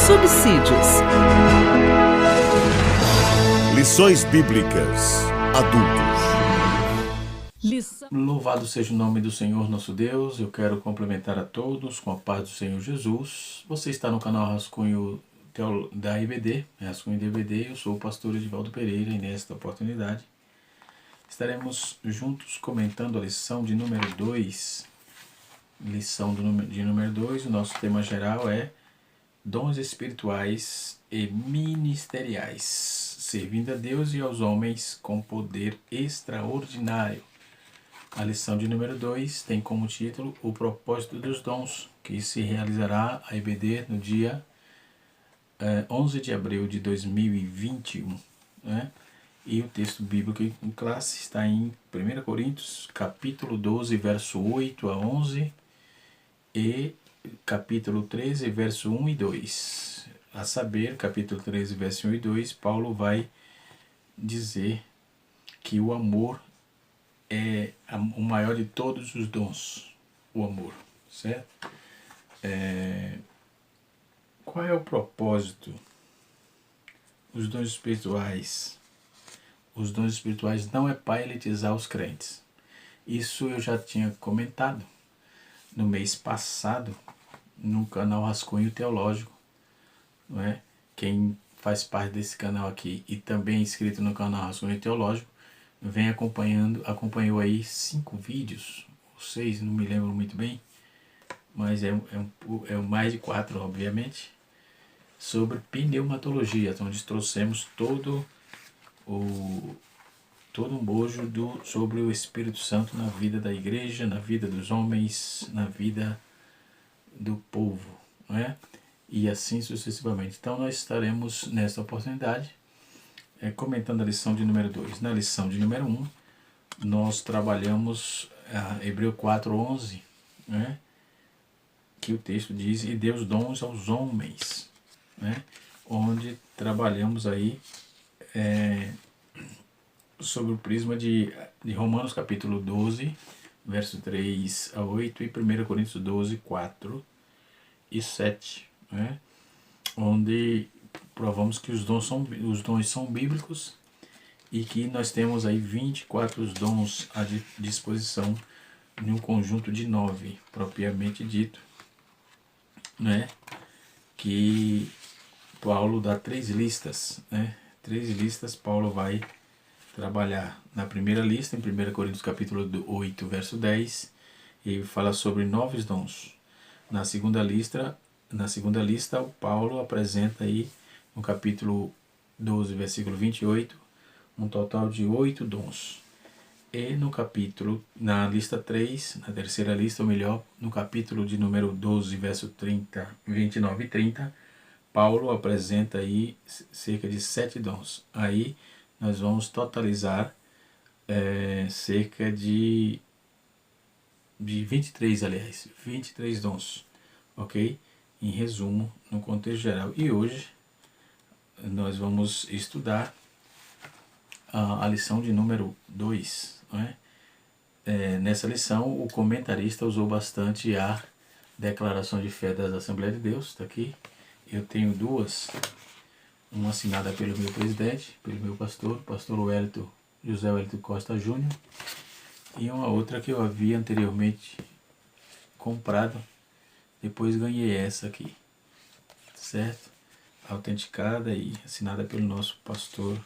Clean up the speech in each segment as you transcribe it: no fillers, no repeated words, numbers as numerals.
Subsídios. Lições Bíblicas Adultos. Louvado seja o nome do Senhor nosso Deus. Eu quero cumprimentar a todos com a paz do Senhor Jesus. Você está no canal Rascunho da IBD, Rascunho DVD. Eu sou o pastor Edivaldo Pereira e nesta oportunidade estaremos juntos comentando a lição de número 2. De número 2, o nosso tema geral é dons espirituais e ministeriais, servindo a Deus e aos homens com poder extraordinário. A lição de número 2 tem como título O Propósito dos Dons, que se realizará a IBD no dia 11 de abril de 2021. Né? E o texto bíblico em classe está em 1 Coríntios, capítulo 12, verso 8 a 11 e capítulo 13, verso 1 e 2. A saber, capítulo 13, verso 1 e 2, Paulo vai dizer que o amor é o maior de todos os dons. O amor, certo? Qual é o propósito? Os dons espirituais. Os dons espirituais não é para elitizar os crentes. Isso eu já tinha comentado no mês passado, no canal Rascunho Teológico, não é? Quem faz parte desse canal aqui e também é inscrito no canal Rascunho Teológico, vem acompanhou aí 5 vídeos, ou 6, não me lembro muito bem, mas é mais de 4, obviamente, sobre pneumatologia, onde trouxemos todo um bojo sobre o Espírito Santo na vida da igreja, na vida dos homens, na vida do povo, não é? E assim sucessivamente. Então nós estaremos nesta oportunidade comentando a lição de número 2. Na lição de número 1, nós trabalhamos Hebreu 4:11, né? Que o texto diz, e deu os dons aos homens, né? Onde trabalhamos aí sobre o prisma de Romanos capítulo 12, verso 3 a 8 e 1 Coríntios 12, 4 e 7, né? Onde provamos que os dons são bíblicos e que nós temos aí 24 dons à disposição em um conjunto de 9, propriamente dito, né? Que Paulo dá 3 listas, né? 3 listas Paulo vai trabalhar. Na primeira lista, em 1 Coríntios capítulo 8, verso 10, ele fala sobre 9 dons. Na segunda lista, o Paulo apresenta aí, no capítulo 12, versículo 28, um total de 8 dons. E na lista 3, na terceira lista, ou melhor, no capítulo de número 12, verso 29 e 30, Paulo apresenta aí cerca de 7 dons. Aí nós vamos totalizar cerca de 23, aliás, 23 dons, ok? Em resumo, no contexto geral. E hoje nós vamos estudar a lição de número 2, não é? Nessa lição, o comentarista usou bastante a declaração de fé das Assembleias de Deus, está aqui. Eu tenho 2, uma assinada pelo meu presidente, pelo meu pastor José Wellington Costa Júnior, e uma outra que eu havia anteriormente comprado, depois ganhei essa aqui, certo? Autenticada e assinada pelo nosso pastor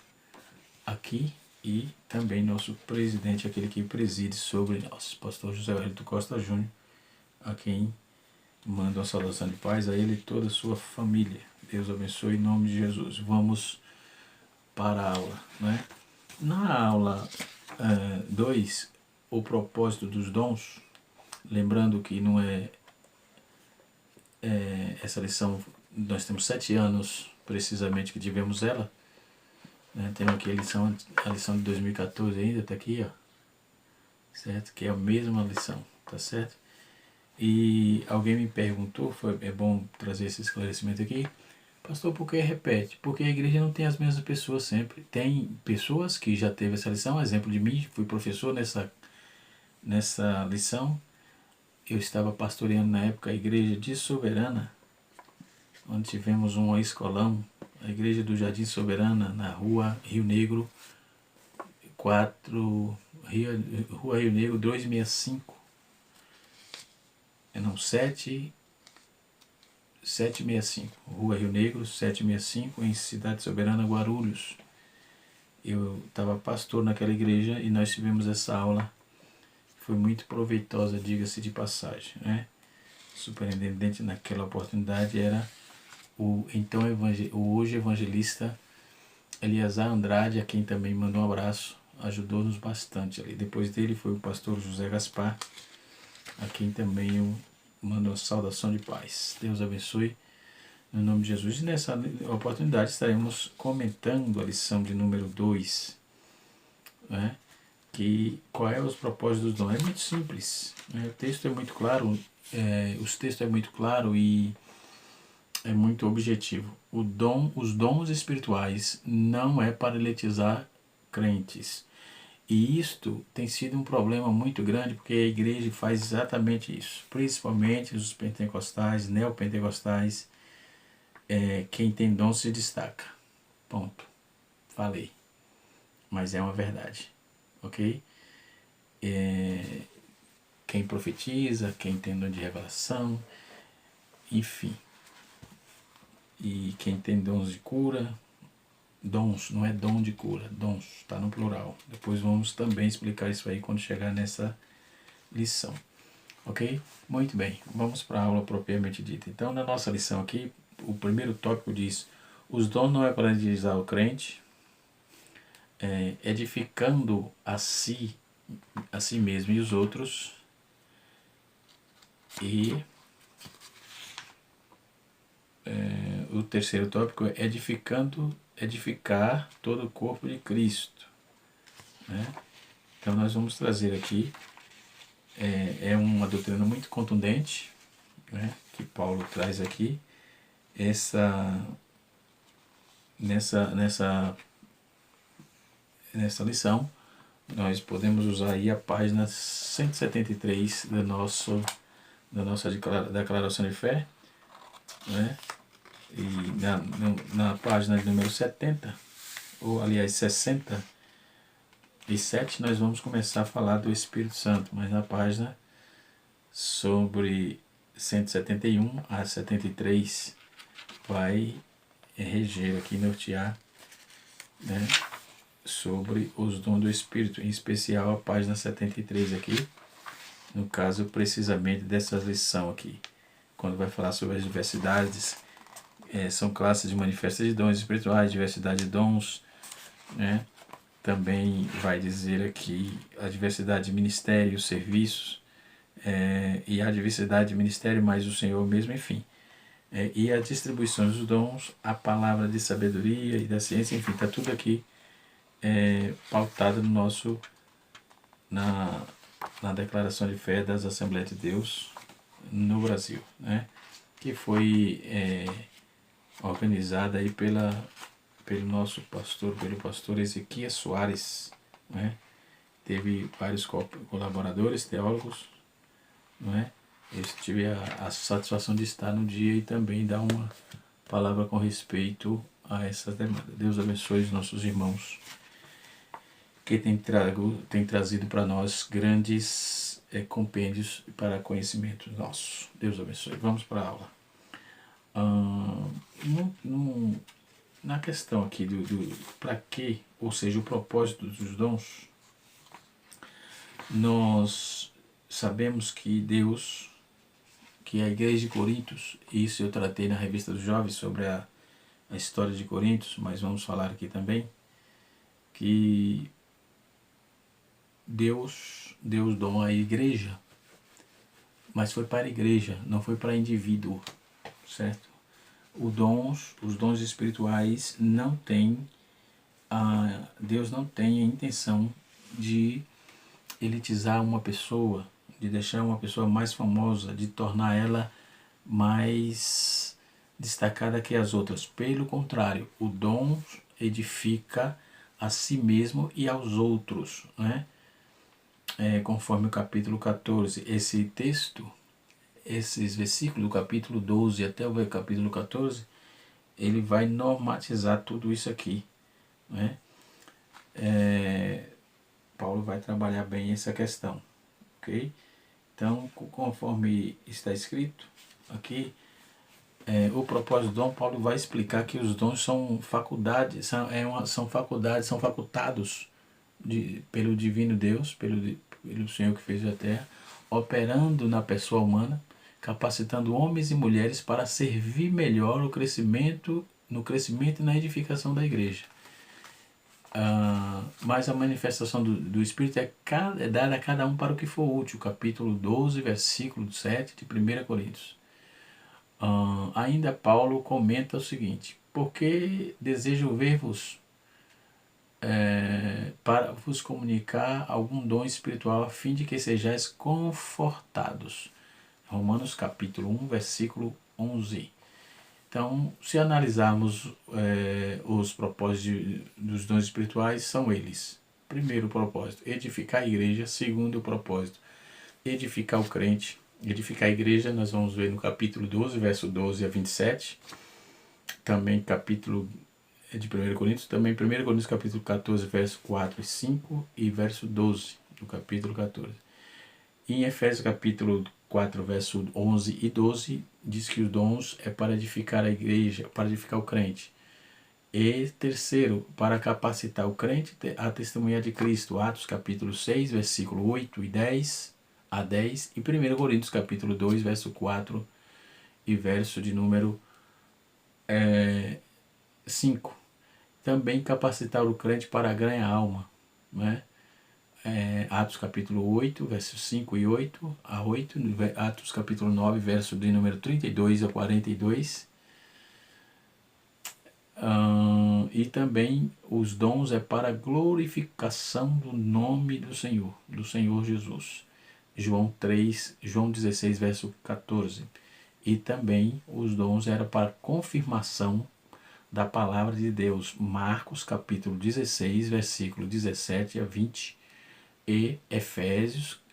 aqui e também nosso presidente, aquele que preside sobre nós, pastor José Wellington Costa Júnior, a quem mando uma saudação de paz a ele e toda a sua família. Deus abençoe em nome de Jesus. Vamos para a aula, né? Na aula 2, o propósito dos dons, lembrando que não é essa lição, nós temos 7 anos precisamente que tivemos ela, né? Temos aqui a lição de 2014 ainda, está aqui, ó, certo? Que é a mesma lição, tá certo? E alguém me perguntou, é bom trazer esse esclarecimento aqui, pastor, por que repete? Porque a igreja não tem as mesmas pessoas sempre. Tem pessoas que já teve essa lição, exemplo de mim, fui professor nessa lição. Eu estava pastoreando na época a igreja de Soberana, onde tivemos um escolão, a igreja do Jardim Soberana, na rua Rio Negro, Rua Rio Negro 265, não, 765, Rua Rio Negro 765, em Cidade Soberana, Guarulhos. Eu estava pastor naquela igreja e nós tivemos essa aula, foi muito proveitosa, diga-se de passagem, né? O superintendente naquela oportunidade era o hoje evangelista Eliazar Andrade, a quem também mandou um abraço, ajudou-nos bastante ali. Depois dele foi o pastor José Gaspar, a quem também eu mando uma saudação de paz. Deus abençoe, no nome de Jesus. E nessa oportunidade estaremos comentando a lição de número 2, né? Que qual é os propósitos dos dons? É muito simples, né? O texto é muito claro, os textos é muito claro e é muito objetivo. Os dons espirituais não é para eletizar crentes. E isto tem sido um problema muito grande, porque a igreja faz exatamente isso. Principalmente os pentecostais, neopentecostais, quem tem dom se destaca. Ponto. Falei. Mas é uma verdade. Ok? Quem profetiza, quem tem dom de revelação, enfim. E quem tem dons de cura, dons, não é dom de cura, dons, está no plural. Depois vamos também explicar isso aí quando chegar nessa lição. Ok? Muito bem, vamos para a aula propriamente dita. Então, na nossa lição aqui, o primeiro tópico diz: os dons não é para evangelizar o crente, edificando a si mesmo e os outros, e o terceiro tópico é edificar todo o corpo de Cristo, né? Então nós vamos trazer aqui, é uma doutrina muito contundente, né, que Paulo traz aqui, nessa lição. Nós podemos usar aí a página 173 da nossa declaração de fé, né? E na página número 70, ou aliás 67, nós vamos começar a falar do Espírito Santo, mas na página sobre 171 a 73 vai reger aqui, nortear, né, sobre os dons do Espírito, em especial a página 73 aqui, no caso precisamente dessa lição aqui, quando vai falar sobre as diversidades, são classes de manifestos de dons espirituais, diversidade de dons, né? Também vai dizer aqui a diversidade de ministérios, serviços, e a diversidade de ministério, mais o Senhor mesmo, enfim. E a distribuição dos dons, a palavra de sabedoria e da ciência, enfim, está tudo aqui pautado na declaração de fé das Assembleias de Deus no Brasil, né? Que foi organizada aí pelo nosso pastor, pelo pastor Ezequias Soares, né? Teve vários colaboradores, teólogos, não é? Eu tive a satisfação de estar no dia e também dar uma palavra com respeito a essa demanda. Deus abençoe os nossos irmãos que tem trazido para nós grandes compêndios para conhecimento nosso. Deus abençoe. Vamos para a aula. Na questão aqui do para quê, ou seja, o propósito dos dons, nós sabemos que Deus, que a igreja de Corintos, isso eu tratei na revista dos jovens sobre a história de Corintos, mas vamos falar aqui também, que Deus deu dom à igreja, mas foi para a igreja, não foi para indivíduo, certo? Os dons espirituais não têm, Deus não tem a intenção de elitizar uma pessoa, de deixar uma pessoa mais famosa, de tornar ela mais destacada que as outras. Pelo contrário, o dom edifica a si mesmo e aos outros, né? Conforme o capítulo 14, esse texto, esses versículos do capítulo 12 até o capítulo 14, ele vai normatizar tudo isso aqui, né? Paulo vai trabalhar bem essa questão, ok? Então, conforme está escrito aqui, o propósito do dom, Paulo vai explicar que os dons são faculdades, são facultados pelo divino Deus, pelo Senhor que fez a terra, operando na pessoa humana, capacitando homens e mulheres para servir melhor no crescimento e na edificação da igreja. Mas a manifestação do Espírito é dada a cada um para o que for útil. Capítulo 12, versículo 7 de 1 Coríntios. Ainda Paulo comenta o seguinte: porque desejo ver-vos para vos comunicar algum dom espiritual a fim de que sejais confortados. Romanos capítulo 1, versículo 11. Então, se analisarmos os propósitos dos dons espirituais, são eles. Primeiro propósito, edificar a igreja. Segundo propósito, edificar o crente. Edificar a igreja, nós vamos ver no capítulo 12, verso 12 a 27. Também capítulo de 1 Coríntios. Também 1 Coríntios capítulo 14, verso 4 e 5. E verso 12 do capítulo 14. E em Efésios capítulo 4, verso 11 e 12, diz que os dons é para edificar a igreja, para edificar o crente. E terceiro, para capacitar o crente a testemunhar de Cristo. Atos capítulo 6, versículo 8 e 10 a 10. E 1 Coríntios capítulo 2, verso 4 e verso de número 5. Também capacitar o crente para ganhar alma, né? Atos capítulo 8, versos 5 e 8 a 8, Atos capítulo 9, verso de número 32 a 42. E também os dons é para a glorificação do nome do Senhor Jesus. João 16, verso 14. E também os dons era para confirmação da palavra de Deus. Marcos capítulo 16, versículo 17 a 20. E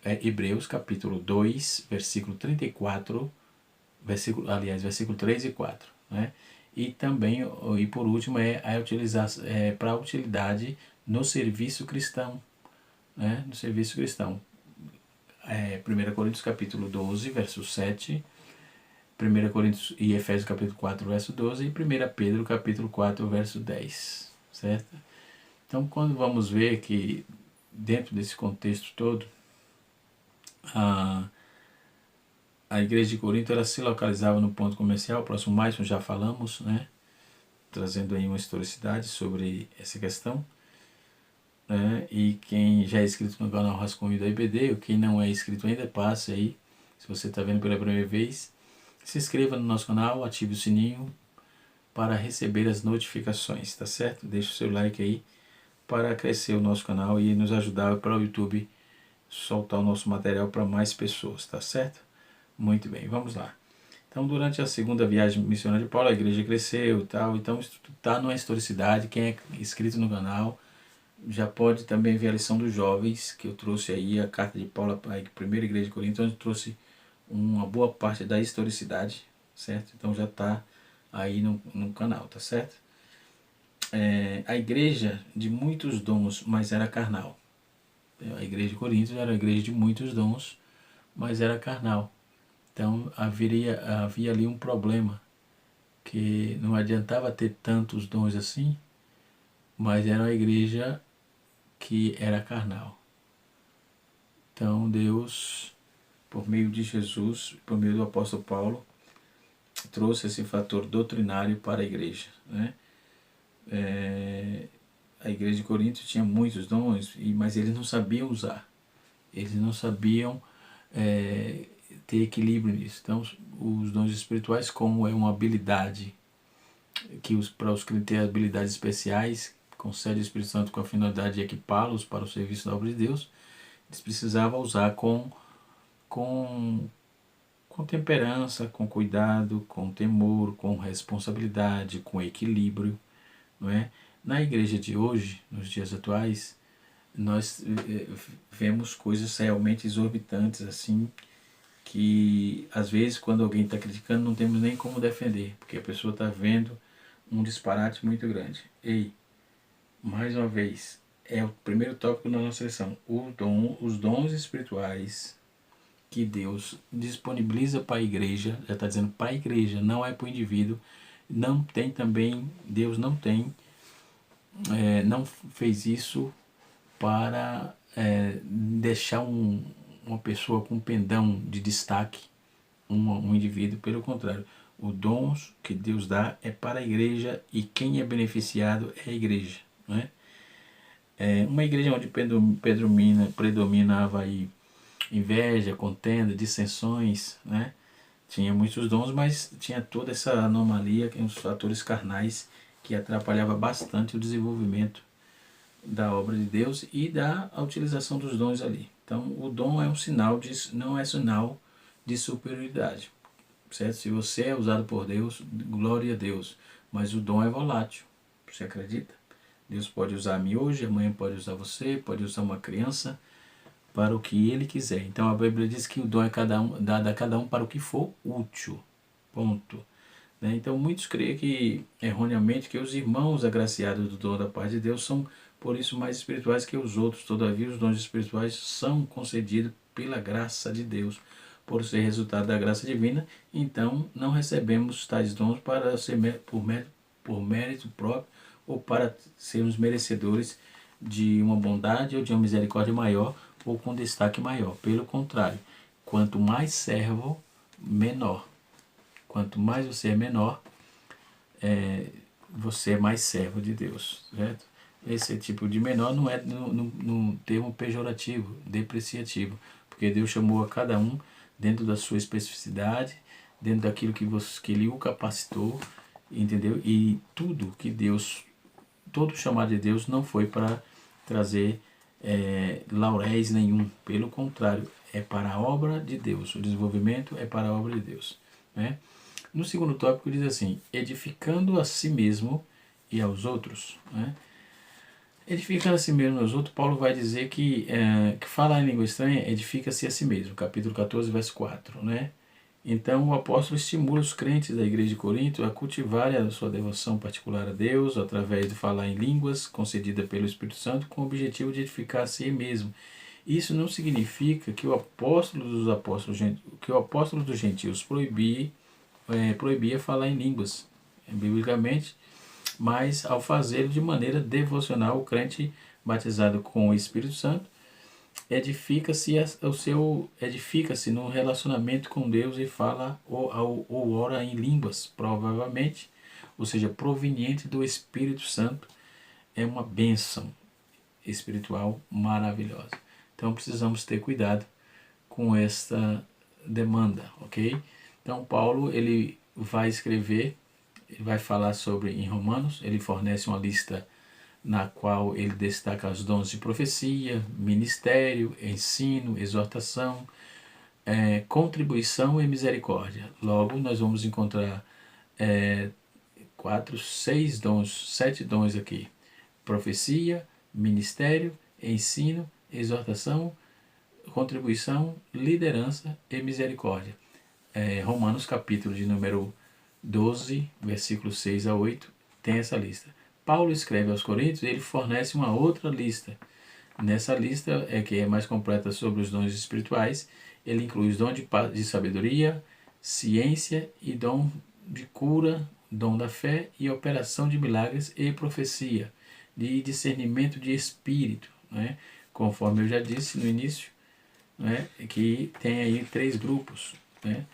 Hebreus capítulo 2, versículo 34, versículo 3 e 4, né? E também, e por último, para a utilidade no serviço cristão, né? No serviço cristão. 1 Coríntios capítulo 12, verso 7, 1 Coríntios e Efésios capítulo 4, verso 12 e 1 Pedro capítulo 4, verso 10, certo? Então, quando vamos ver que dentro desse contexto todo, a igreja de Corinto ela se localizava no ponto comercial, próximo mais, como já falamos, né? Trazendo aí uma historicidade sobre essa questão. E quem já é inscrito no canal Rascunho da IBD, ou quem não é inscrito ainda, passe aí. Se você está vendo pela primeira vez, se inscreva no nosso canal, ative o sininho para receber as notificações, tá certo? Deixe o seu like aí para crescer o nosso canal e nos ajudar para o YouTube soltar o nosso material para mais pessoas, tá certo? Muito bem, vamos lá. Então, durante a segunda viagem missionária de Paulo, a igreja cresceu e tal. Então, está numa historicidade. Quem é inscrito no canal já pode também ver a lição dos jovens, que eu trouxe aí a carta de Paulo para a primeira igreja de Corinto, onde eu trouxe uma boa parte da historicidade, certo? Então, já está aí no canal, tá certo? A igreja de muitos dons, mas era carnal. A igreja de Corinto era uma igreja de muitos dons, mas era carnal. Então havia ali um problema, que não adiantava ter tantos dons assim, mas era uma igreja que era carnal. Então Deus, por meio de Jesus, por meio do apóstolo Paulo, trouxe esse fator doutrinário para a igreja, né? A igreja de Corinto tinha muitos dons, mas eles não sabiam usar. Eles não sabiam ter equilíbrio nisso. Então, os dons espirituais, como é uma habilidade que para os que têm habilidades especiais, concede o Espírito Santo com a finalidade de equipá-los para o serviço da obra de Deus, eles precisavam usar com, com temperança, com cuidado, com temor, com responsabilidade, com equilíbrio, não é? Na igreja de hoje, nos dias atuais, nós vemos coisas realmente exorbitantes assim, que às vezes quando alguém está criticando não temos nem como defender, porque a pessoa está vendo um disparate muito grande. Ei, mais uma vez, é o primeiro tópico da nossa lição, os dons espirituais que Deus disponibiliza para a igreja, já está dizendo para a igreja, não é para o indivíduo, não tem também, Deus não tem, não fez isso para deixar uma pessoa com pendão de destaque, um indivíduo. Pelo contrário, os dons que Deus dá é para a igreja e quem é beneficiado é a igreja. Não é? Uma igreja onde predominava aí inveja, contenda, dissensões, né? Tinha muitos dons, mas tinha toda essa anomalia, os fatores carnais que atrapalhava bastante o desenvolvimento da obra de Deus e da utilização dos dons ali. Então, o dom é um sinal não é sinal de superioridade, certo? Se você é usado por Deus, glória a Deus, mas o dom é volátil. Você acredita? Deus pode usar a mim hoje, amanhã pode usar você, pode usar uma criança para o que Ele quiser. Então a Bíblia diz que o dom é dado a cada um para o que for útil. Ponto. Então muitos creem que, erroneamente, que os irmãos agraciados do dom da paz de Deus são, por isso, mais espirituais que os outros. Todavia, os dons espirituais são concedidos pela graça de Deus, por ser resultado da graça divina. Então, não recebemos tais dons para ser por mérito próprio ou para sermos merecedores de uma bondade ou de uma misericórdia maior ou com destaque maior. Pelo contrário, quanto mais servo, menor. Quanto mais você é menor, você é mais servo de Deus, certo? Esse tipo de menor não é no termo pejorativo, depreciativo, porque Deus chamou a cada um dentro da sua especificidade, dentro daquilo que Ele o capacitou, entendeu? E tudo que Deus, todo chamado de Deus não foi para trazer lauréis nenhum, pelo contrário, é para a obra de Deus, o desenvolvimento é para a obra de Deus, né? No segundo tópico diz assim, edificando a si mesmo e aos outros, né? Edificando a si mesmo e aos outros, Paulo vai dizer que falar em língua estranha edifica-se a si mesmo, capítulo 14, verso 4, né? Então o apóstolo estimula os crentes da igreja de Corinto a cultivarem a sua devoção particular a Deus através de falar em línguas concedida pelo Espírito Santo com o objetivo de edificar a si mesmo. Isso não significa que o apóstolo dos gentios proibia falar em línguas, biblicamente, mas ao fazer de maneira devocional, o crente batizado com o Espírito Santo edifica-se no relacionamento com Deus e fala ou ora em línguas, provavelmente, ou seja, proveniente do Espírito Santo. É uma bênção espiritual maravilhosa. Então precisamos ter cuidado com esta demanda, ok? Então Paulo ele vai falar sobre em Romanos, ele fornece uma lista na qual ele destaca os dons de profecia, ministério, ensino, exortação, contribuição e misericórdia. Logo, nós vamos encontrar 7 dons aqui. Profecia, ministério, ensino, exortação, contribuição, liderança e misericórdia. Romanos capítulo de número 12, versículos 6 a 8, tem essa lista. Paulo escreve aos Coríntios e ele fornece uma outra lista. Nessa lista, que é mais completa sobre os dons espirituais, ele inclui os dons de sabedoria, ciência e dom de cura, dom da fé e operação de milagres e profecia, de discernimento de espírito, né? Conforme eu já disse no início, né? Que tem aí 3 grupos, né?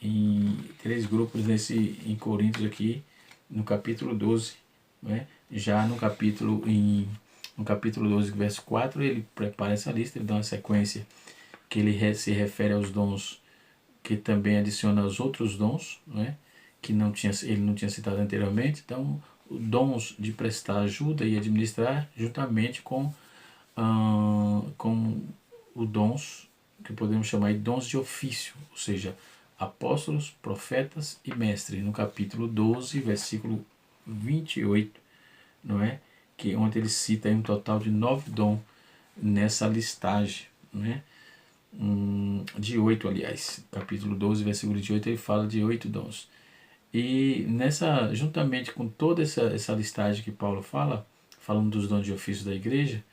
Em 3 grupos em Coríntios aqui, no capítulo 12, né? Já no capítulo 12, verso 4, ele prepara essa lista, ele dá uma sequência que ele se refere aos dons que também adiciona os outros dons, né, que ele não tinha citado anteriormente. Então, dons de prestar ajuda e administrar, juntamente com os dons que podemos chamar de dons de ofício, ou seja, apóstolos, profetas e mestres, no capítulo 12, versículo 28, não é? Que onde ele cita aí um total de 9 dons nessa listagem, né? De 8, aliás, capítulo 12, versículo de 8, ele fala de 8 dons. E juntamente com toda essa listagem que Paulo fala, falando dos dons de ofício da igreja,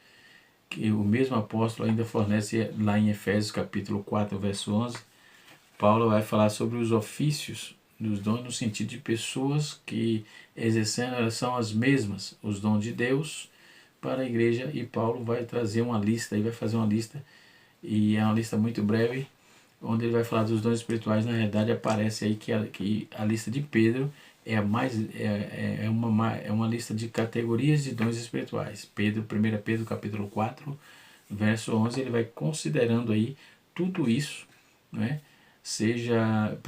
que o mesmo apóstolo ainda fornece lá em Efésios capítulo 4, verso 11, Paulo vai falar sobre os ofícios dos dons no sentido de pessoas que exercendo elas são as mesmas, os dons de Deus para a igreja, e Paulo vai trazer uma lista, e vai fazer uma lista, e é uma lista muito breve, onde ele vai falar dos dons espirituais. Na realidade aparece aí que a lista de Pedro é uma lista de categorias de dons espirituais. 1 Pedro capítulo 4, verso 11, ele vai considerando aí tudo isso, né? Seja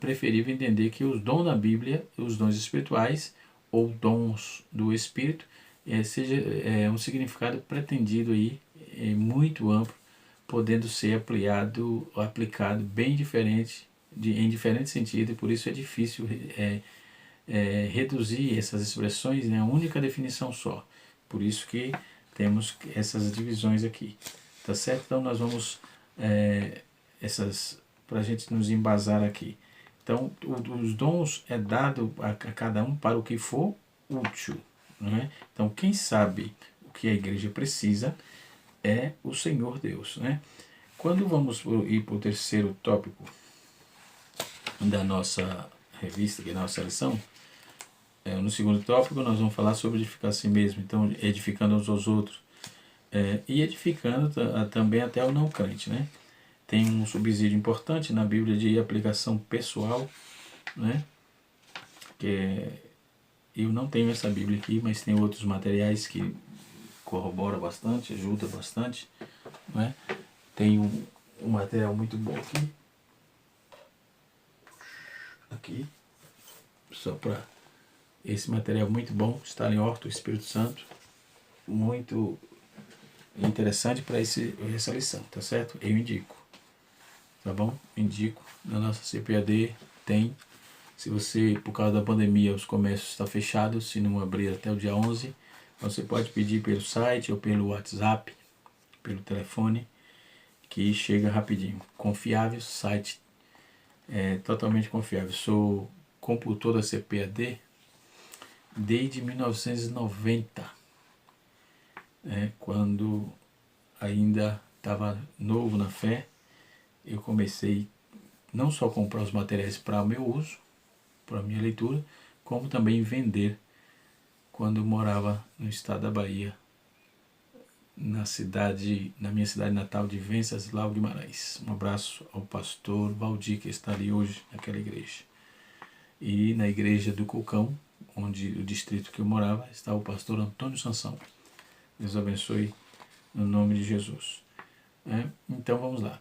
preferível entender que os dons da Bíblia, os dons espirituais ou dons do Espírito, seja um significado pretendido aí, muito amplo, podendo ser aplicado bem diferente, em diferente sentido, e por isso é difícil reduzir essas expressões em uma única definição só. Por isso que temos essas divisões aqui, tá certo? Então nós vamos, para a gente nos embasar aqui. Então, os dons é dado a cada um para o que for útil, né? Então, quem sabe o que a igreja precisa é o Senhor Deus, né? Quando vamos ir para o terceiro tópico da nossa revista, que é a nossa lição, no segundo tópico nós vamos falar sobre edificar a si mesmo, então edificando uns aos outros, e edificando também até o não crente, né? Tem um subsídio importante na Bíblia de aplicação pessoal, né? Eu não tenho essa Bíblia aqui, mas tem outros materiais que corroboram bastante, ajudam bastante, né? Tem um material muito bom aqui, só para esse material muito bom, está em Horto Espírito Santo, muito interessante para essa lição, tá certo? Eu indico, tá bom? Indico. Na nossa CPAD tem, se você, por causa da pandemia, os comércios estão fechados, se não abrir até o dia 11, você pode pedir pelo site ou pelo WhatsApp, pelo telefone, que chega rapidinho. Confiável, site totalmente confiável. Compultor da CPAD desde 1990, quando ainda estava novo na fé. Eu comecei não só a comprar os materiais para o meu uso, para a minha leitura, como também vender quando eu morava no estado da Bahia, na minha cidade natal de Venceslau Guimarães. Um abraço ao pastor Valdir, que está ali hoje naquela igreja. E na igreja do Cocão, onde o distrito que eu morava, está o pastor Antônio Sansão. Deus abençoe no nome de Jesus. Então vamos lá.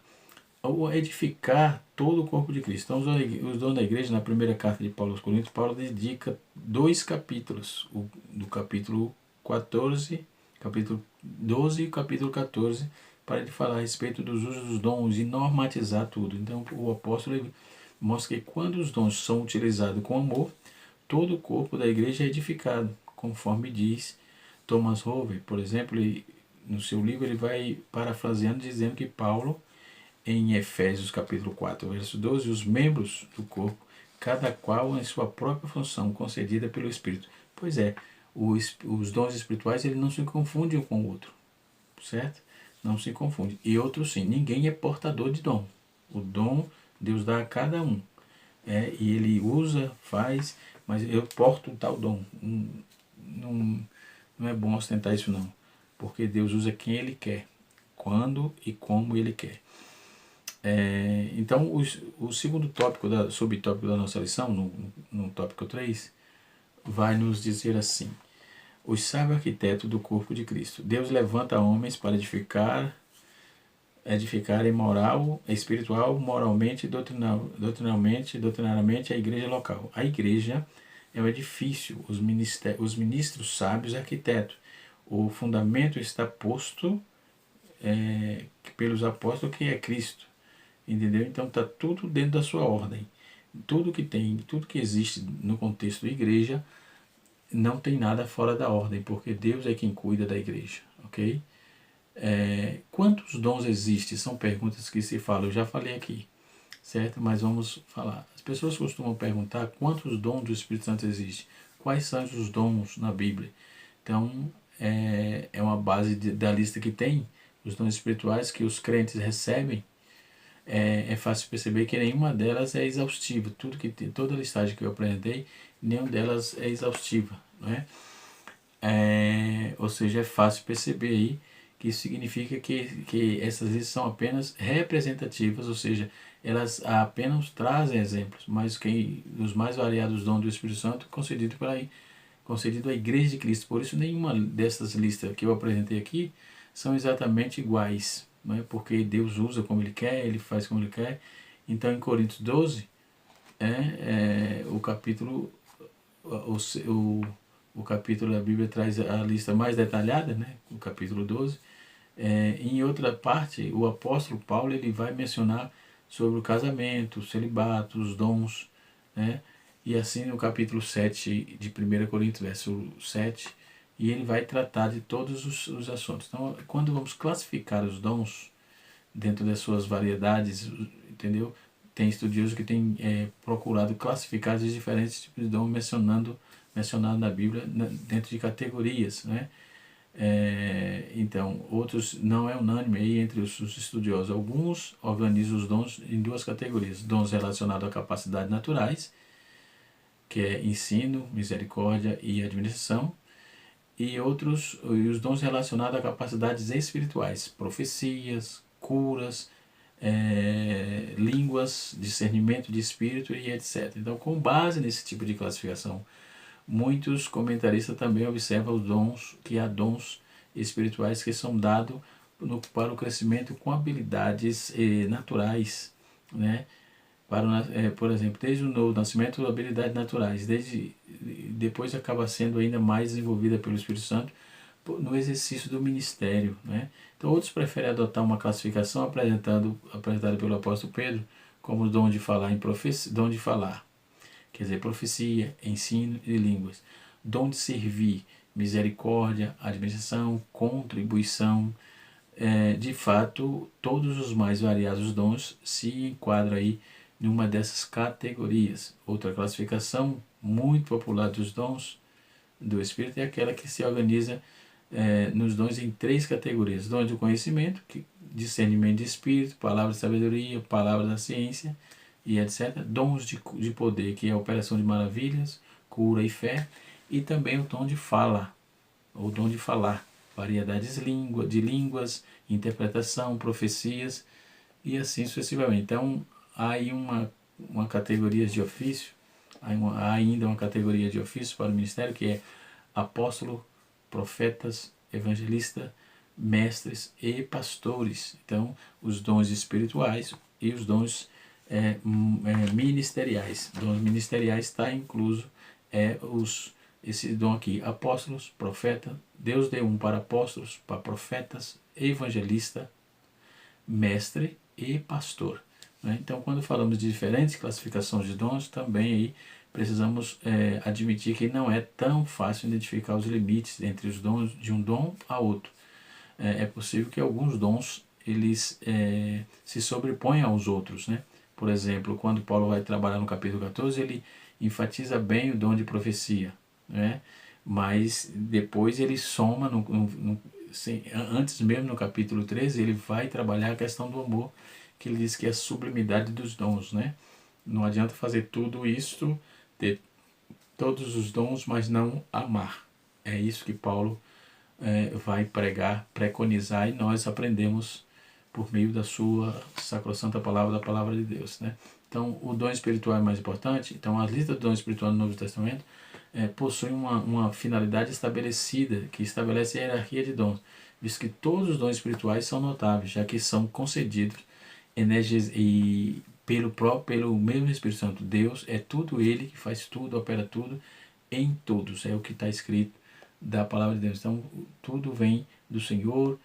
Ao edificar todo o corpo de Cristo. Então os dons da igreja, na primeira carta de Paulo aos Coríntios, Paulo dedica 2 capítulos, do capítulo 14, capítulo 12 e capítulo 14, para ele falar a respeito dos usos dos dons e normatizar tudo. Então o apóstolo mostra que quando os dons são utilizados com amor, todo o corpo da igreja é edificado, conforme diz Thomas Hover, por exemplo. No seu livro ele vai parafraseando, dizendo que Paulo, em Efésios capítulo 4, verso 12, os membros do corpo, cada qual em sua própria função concedida pelo Espírito. Pois é, os dons espirituais ele não se confundem um com o outro, certo? Não se confunde. E outros sim, ninguém é portador de dom. O dom Deus dá a cada um, e ele usa, faz, mas eu porto tal dom. Não é bom ostentar isso não, porque Deus usa quem ele quer, quando e como ele quer. Então o segundo tópico, subtópico da nossa lição, no tópico 3, vai nos dizer assim: os sábios arquitetos do corpo de Cristo. Deus levanta homens para edificar edificarem moral, espiritual, moralmente, doutrinariamente a igreja local. A igreja é o edifício, os ministros sábios, arquitetos. O fundamento está posto pelos apóstolos, que é Cristo. Entendeu? Então está tudo dentro da sua ordem. Tudo que existe no contexto da igreja não tem nada fora da ordem, porque Deus é quem cuida da igreja, ok? Quantos dons existem? São perguntas que se falam. Eu já falei aqui, certo? Mas vamos falar. As pessoas costumam perguntar quantos dons do Espírito Santo existem. Quais são os dons na Bíblia? Então, é uma base da lista que tem, os dons espirituais que os crentes recebem. É fácil perceber que nenhuma delas é exaustiva. Toda a listagem que eu apresentei, nenhuma delas é exaustiva, não é? Ou seja, é fácil perceber aí que isso significa que essas listas são apenas representativas, ou seja, elas apenas trazem exemplos, mas os mais variados dons do Espírito Santo concedido à Igreja de Cristo. Por isso, nenhuma dessas listas que eu apresentei aqui são exatamente iguais, não é? Porque Deus usa como Ele quer, Ele faz como Ele quer. Então, em Coríntios 12, o capítulo da Bíblia traz a lista mais detalhada, né? O capítulo 12. Em outra parte, o apóstolo Paulo ele vai mencionar sobre o casamento, o celibato, os dons, né? E assim no capítulo 7 de 1 Coríntios, verso 7, e ele vai tratar de todos os assuntos. Então, quando vamos classificar os dons dentro das suas variedades, entendeu? Tem estudiosos que têm procurado classificar os diferentes tipos de dons mencionado na Bíblia dentro de categorias, né? Então, outros não é unânime aí entre os estudiosos. Alguns organizam os dons em duas categorias: dons relacionados a capacidades naturais, que é ensino, misericórdia e administração, e os dons relacionados a capacidades espirituais, profecias, curas, línguas, discernimento de espírito e etc. Então, com base nesse tipo de classificação, muitos comentaristas também observam que há dons espirituais que são dados para o crescimento com habilidades naturais, né? Por exemplo, desde o novo nascimento, habilidades naturais, depois acaba sendo ainda mais desenvolvida pelo Espírito Santo no exercício do ministério, né? Então, outros preferem adotar uma classificação apresentada pelo apóstolo Pedro como dom de falar dom de falar, quer dizer, profecia, ensino e línguas, dom de servir, misericórdia, administração, contribuição. De fato, todos os mais variados dons se enquadram aí numa dessas categorias. Outra classificação muito popular dos dons do Espírito é aquela que se organiza nos dons em 3 categorias: dons do conhecimento, discernimento de espírito, palavra de sabedoria, palavra da ciência e etc. Dons de poder, que é a operação de maravilhas, cura e fé, e também o dom de fala, ou dom de falar, variedades de línguas, interpretação, profecias e assim sucessivamente. Então, há aí uma categoria de ofício, há ainda uma categoria de ofício para o ministério, que é apóstolo, profetas, evangelista, mestres e pastores. Então, os dons espirituais e os dons ministeriais. Dons ministeriais está incluso esse dom aqui: apóstolos, profeta. Deus deu um para apóstolos, para profetas, evangelista, mestre e pastor, né? Então, quando falamos de diferentes classificações de dons, também aí precisamos admitir que não é tão fácil identificar os limites entre os dons de um dom a outro. É possível que alguns dons eles se sobreponham aos outros, né? Por exemplo, quando Paulo vai trabalhar no capítulo 14, ele enfatiza bem o dom de profecia, né? Mas depois ele soma, antes mesmo no capítulo 13, ele vai trabalhar a questão do amor, que ele diz que é a sublimidade dos dons, né? Não adianta fazer tudo isso, ter todos os dons, mas não amar. É isso que Paulo vai preconizar, e nós aprendemos por meio da sua sacrossanta palavra, da palavra de Deus, né? Então, o dom espiritual é mais importante. Então, a lista do dom espiritual no Novo Testamento possuem uma finalidade estabelecida, que estabelece a hierarquia de dons, visto que todos os dons espirituais são notáveis, já que são concedidos e pelo mesmo Espírito Santo. Deus é tudo Ele que faz tudo, opera tudo em todos, é o que está escrito da palavra de Deus. Então tudo vem do Senhor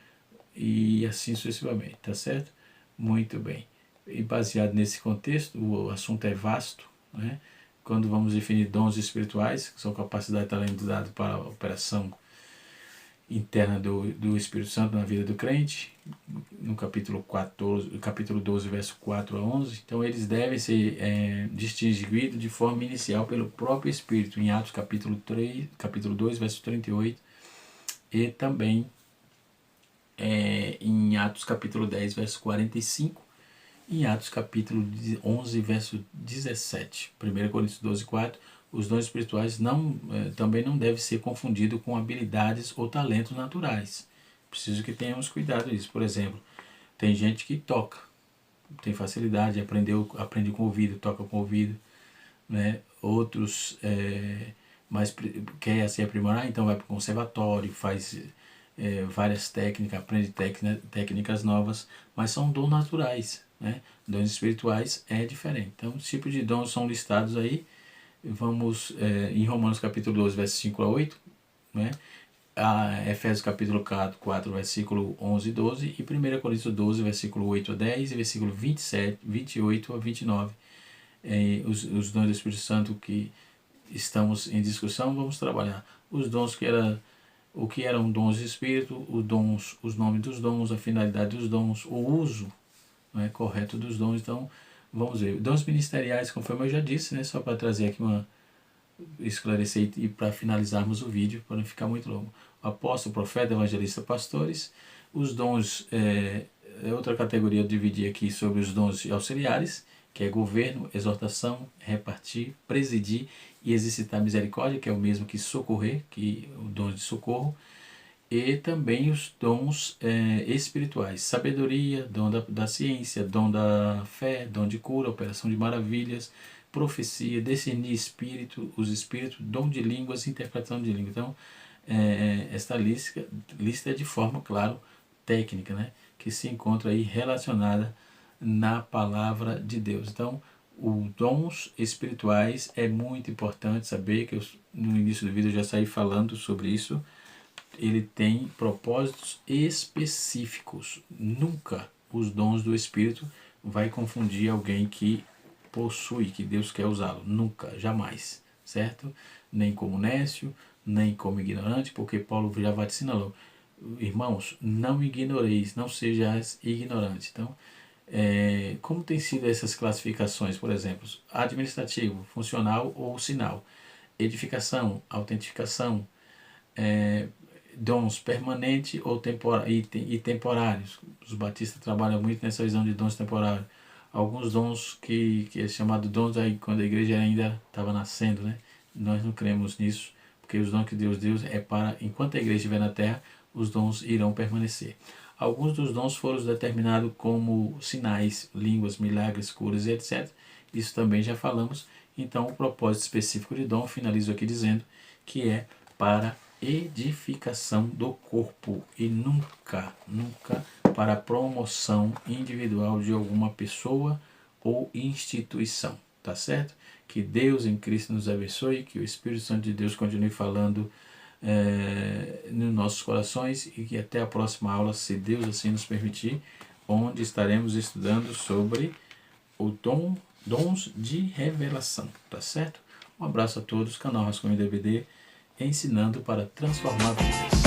e assim sucessivamente, tá certo? Muito bem. E baseado nesse contexto, o assunto é vasto, né? Quando vamos definir dons espirituais, que são capacidade de talento dado para a operação interna do Espírito Santo na vida do crente, no capítulo 12, verso 4 a 11, então eles devem ser distinguidos de forma inicial pelo próprio Espírito, em Atos capítulo 2, verso 38, e também em Atos capítulo 10, verso 45, em Atos capítulo 11, verso 17, 1 Coríntios 12, 4, os dons espirituais também não devem ser confundidos com habilidades ou talentos naturais. Preciso que tenhamos cuidado disso. Por exemplo, tem gente que toca, tem facilidade, aprende com o ouvido, toca com o ouvido, né? Outros mas quer se aprimorar, então vai para o conservatório, faz várias técnicas, aprende técnicas novas, mas são dons naturais, né? Dons espirituais é diferente. Então, os tipos de dons são listados aí. Vamos em Romanos capítulo 12, verso 5 a 8, né? Efésios capítulo 4, versículo 11 e 12, e 1 Coríntios 12, versículo 8 a 10 e versículo 28 a 29. Os dons do Espírito Santo que estamos em discussão, vamos trabalhar. Os dons o que eram dons de Espírito, os nomes dos dons, a finalidade dos dons, o uso, né, correto dos dons. Então, vamos ver. Dons ministeriais, conforme eu já disse, né, só para trazer aqui esclarecer e para finalizarmos o vídeo, para não ficar muito longo. Apóstolo, profeta, evangelista, pastores. Os dons, outra categoria eu dividi aqui sobre os dons auxiliares, que é governo, exortação, repartir, presidir e exercitar misericórdia, que é o mesmo que socorrer, que o dom de socorro. E também os dons espirituais, sabedoria, dom da ciência, dom da fé, dom de cura, operação de maravilhas, profecia, discernir os espíritos, dom de línguas, interpretação de línguas. Então, esta lista é de forma, claro, técnica, né, que se encontra aí relacionada na palavra de Deus. Então, os dons espirituais é muito importante saber, que no início do vídeo eu já saí falando sobre isso. Ele tem propósitos específicos. Nunca os dons do Espírito vai confundir alguém que possui, que Deus quer usá-lo. Nunca, jamais, certo? Nem como nécio, nem como ignorante, porque Paulo já vai te ensinar logo. Irmãos, não ignoreis, não sejais ignorantes. Então, como tem sido essas classificações? Por exemplo, administrativo, funcional ou sinal, edificação, autentificação, dons permanentes ou temporários. Os batistas trabalham muito nessa visão de dons temporários. Alguns dons que é chamado dons aí quando a igreja ainda estava nascendo, né? Nós não cremos nisso, porque os dons que Deus deu é para, enquanto a igreja estiver na terra, os dons irão permanecer. Alguns dos dons foram determinados como sinais, línguas, milagres, curas e etc. Isso também já falamos. Então, o propósito específico de dom, finalizo aqui dizendo que é para edificação do corpo e nunca para promoção individual de alguma pessoa ou instituição, tá certo? Que Deus em Cristo nos abençoe, que o Espírito Santo de Deus continue falando nos nossos corações e que até a próxima aula, se Deus assim nos permitir, onde estaremos estudando sobre o dons de revelação, tá certo? Um abraço a todos, canal Rascunho DVD, ensinando para transformar vidas.